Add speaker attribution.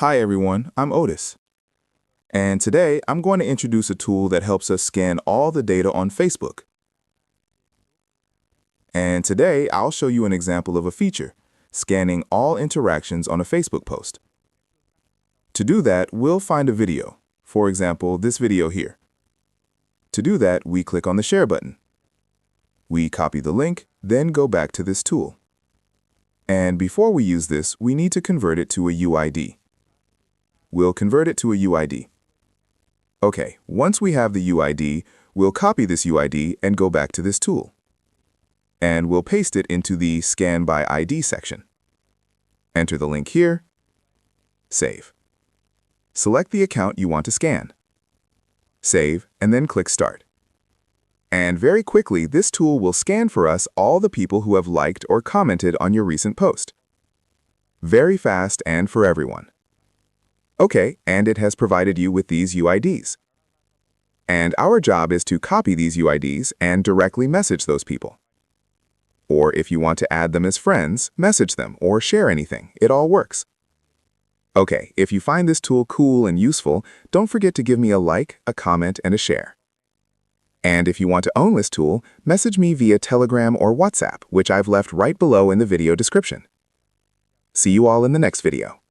Speaker 1: Hi everyone, I'm Otis. And today I'm going to introduce a tool that helps us scan all the data on Facebook. And today I'll show you an example of a feature, scanning all interactions on a Facebook post. To do that, we'll find a video, for example, this video here. To do that, we click on the Share button. We copy the link, then go back to this tool. And before we use this, we need to convert it to a UID. We'll convert it to a UID. Okay, once we have the UID, we'll copy this UID and go back to this tool. And we'll paste it into the Scan by ID section. Enter the link here. Save. Select the account you want to scan. Save, and then click Start. And very quickly, this tool will scan for us all the people who have liked or commented on your recent post. Very fast and for everyone. Okay, and it has provided you with these UIDs. And our job is to copy these UIDs and directly message those people. Or if you want to add them as friends, message them or share anything. It all works. Okay, if you find this tool cool and useful, don't forget to give me a like, a comment, and a share. And if you want to own this tool, message me via Telegram or WhatsApp, which I've left right below in the video description. See you all in the next video.